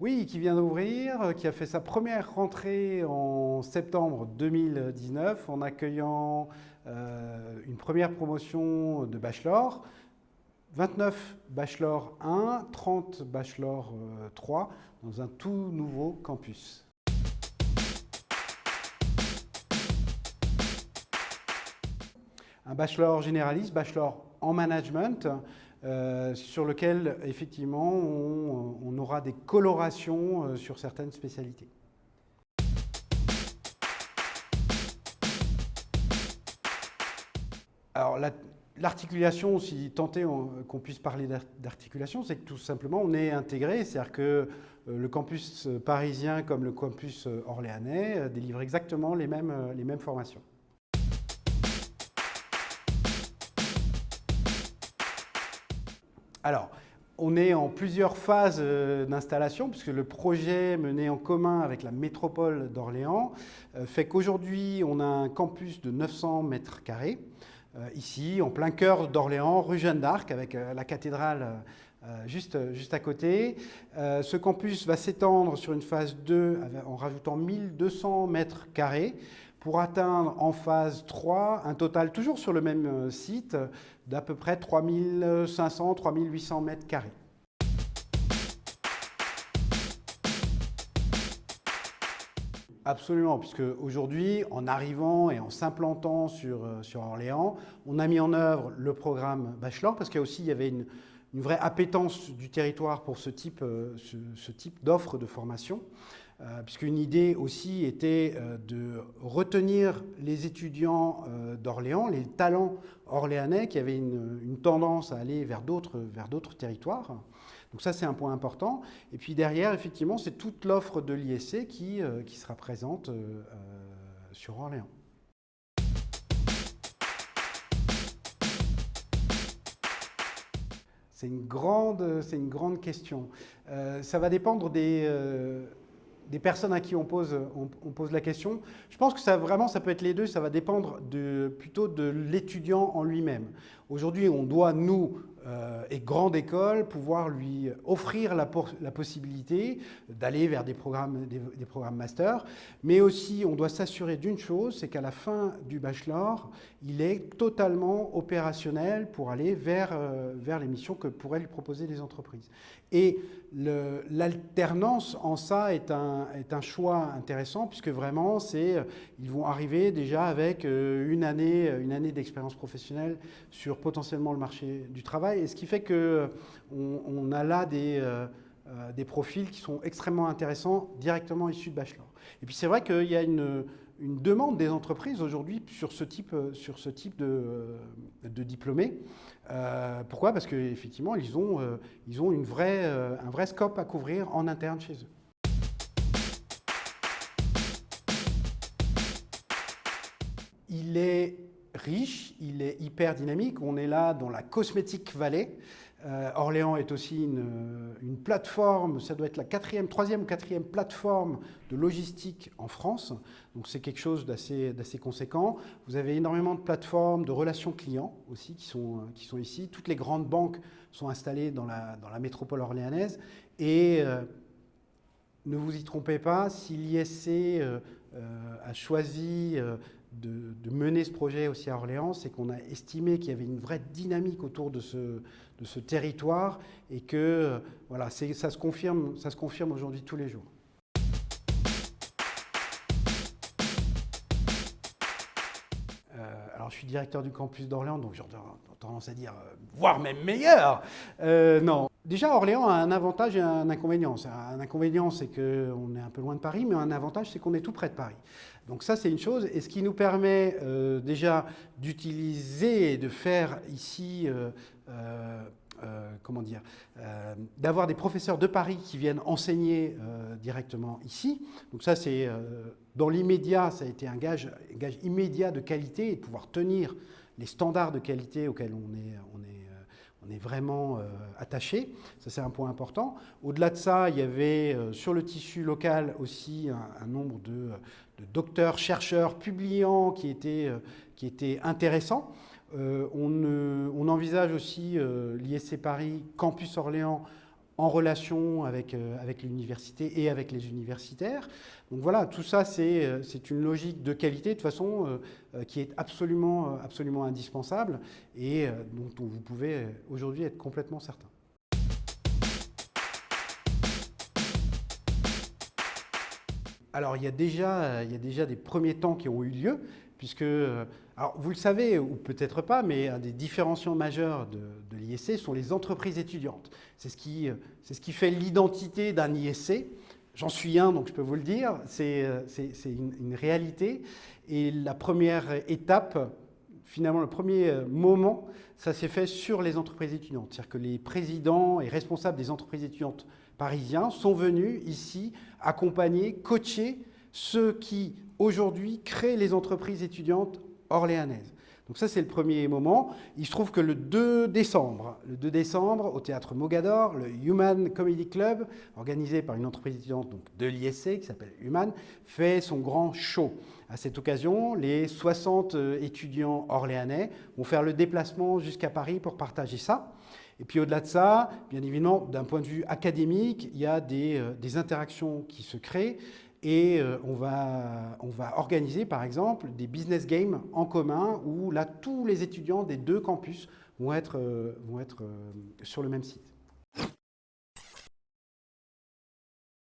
Oui, qui vient d'ouvrir, qui a fait sa première rentrée en septembre 2019 en accueillant une première promotion de bachelor, 29 bachelor 1, 30 bachelor 3 dans un tout nouveau campus. Un bachelor généraliste, bachelor en management, sur lequel effectivement on aura des colorations sur certaines spécialités. Alors l'articulation, si tant est qu'on puisse parler d'articulation, c'est que tout simplement on est intégré, c'est-à-dire que le campus parisien comme le campus orléanais délivre exactement les mêmes formations. Alors, on est en plusieurs phases d'installation, puisque le projet mené en commun avec la métropole d'Orléans fait qu'aujourd'hui, on a un campus de 900 mètres carrés, ici, en plein cœur d'Orléans, rue Jeanne d'Arc, avec la cathédrale juste à côté. Ce campus va s'étendre sur une phase 2 en rajoutant 1200 mètres carrés, pour atteindre en phase 3 un total, toujours sur le même site, d'à peu près 3500-3800 mètres carrés. Absolument, puisque aujourd'hui, en arrivant et en s'implantant sur Orléans, on a mis en œuvre le programme Bachelor, parce qu'il y avait une vraie appétence du territoire pour ce type d'offre de formation. Puisqu'une idée aussi était de retenir les étudiants d'Orléans, les talents orléanais qui avaient une tendance à aller vers d'autres territoires. Donc ça, c'est un point important. Et puis derrière, effectivement, c'est toute l'offre de l'ISC qui sera présente sur Orléans. C'est une grande question. Ça va dépendre des personnes à qui on pose la question. Je pense que ça peut être les deux, ça va dépendre plutôt de l'étudiant en lui-même. Aujourd'hui, on doit, nous, et grande école, pouvoir lui offrir la possibilité d'aller vers des programmes master, mais aussi on doit s'assurer d'une chose, c'est qu'à la fin du bachelor, il est totalement opérationnel pour aller vers les missions que pourraient lui proposer les entreprises. Et l'alternance en ça est un choix intéressant, puisque vraiment, ils vont arriver déjà avec une année d'expérience professionnelle sur potentiellement le marché du travail, et ce qui fait qu'on a là des profils qui sont extrêmement intéressants, directement issus de bachelor. Et puis c'est vrai qu'il y a une demande des entreprises aujourd'hui sur ce type de diplômés. Pourquoi? Parce qu'effectivement, ils ont un vrai scope à couvrir en interne chez eux. Il est riche, il est hyper dynamique. On est là dans la Cosmetic Valley. Orléans est aussi une plateforme, ça doit être la troisième ou quatrième plateforme de logistique en France. Donc c'est quelque chose d'assez conséquent. Vous avez énormément de plateformes de relations clients aussi qui sont ici. Toutes les grandes banques sont installées dans la métropole orléanaise. Et ne vous y trompez pas, si l'ISC a choisi de mener ce projet aussi à Orléans, c'est qu'on a estimé qu'il y avait une vraie dynamique autour de ce territoire et que voilà, ça se confirme aujourd'hui tous les jours. Alors je suis directeur du campus d'Orléans, donc j'ai tendance à dire voire même meilleur. Non. Déjà, Orléans a un avantage et un inconvénient. Un inconvénient, c'est qu'on est un peu loin de Paris, mais un avantage, c'est qu'on est tout près de Paris. Donc ça, c'est une chose. Et ce qui nous permet déjà d'utiliser et de faire ici, d'avoir des professeurs de Paris qui viennent enseigner directement ici. Donc ça, c'est dans l'immédiat, ça a été un gage immédiat de qualité et de pouvoir tenir les standards de qualité auxquels on est vraiment attaché. Ça, c'est un point important. Au-delà de ça, il y avait sur le tissu local aussi un nombre de docteurs, chercheurs, publiants qui étaient intéressants. On envisage aussi l'ISC Paris Campus Orléans en relation avec l'université et avec les universitaires. Donc voilà, tout ça, c'est une logique de qualité, de toute façon, qui est absolument indispensable et dont vous pouvez aujourd'hui être complètement certain. Alors, il y a déjà des premiers temps qui ont eu lieu, puisque, alors vous le savez, ou peut-être pas, mais un des différenciants majeurs de l'ISC sont les entreprises étudiantes. C'est ce qui fait l'identité d'un ISC. J'en suis un, donc je peux vous le dire, c'est une réalité. Et la première étape, finalement le premier moment, ça s'est fait sur les entreprises étudiantes. C'est-à-dire que les présidents et responsables des entreprises étudiantes parisiens sont venus ici accompagner, coacher ceux qui aujourd'hui créent les entreprises étudiantes orléanaises. Donc ça, c'est le premier moment. Il se trouve que le 2 décembre, au Théâtre Mogador, le Human Comedy Club, organisé par une entreprise étudiante donc, de l'ISC qui s'appelle Human, fait son grand show. À cette occasion, les 60 étudiants orléanais vont faire le déplacement jusqu'à Paris pour partager ça. Et puis au-delà de ça, bien évidemment, d'un point de vue académique, il y a des interactions qui se créent et on va organiser par exemple des business games en commun où là tous les étudiants des deux campus vont être sur le même site.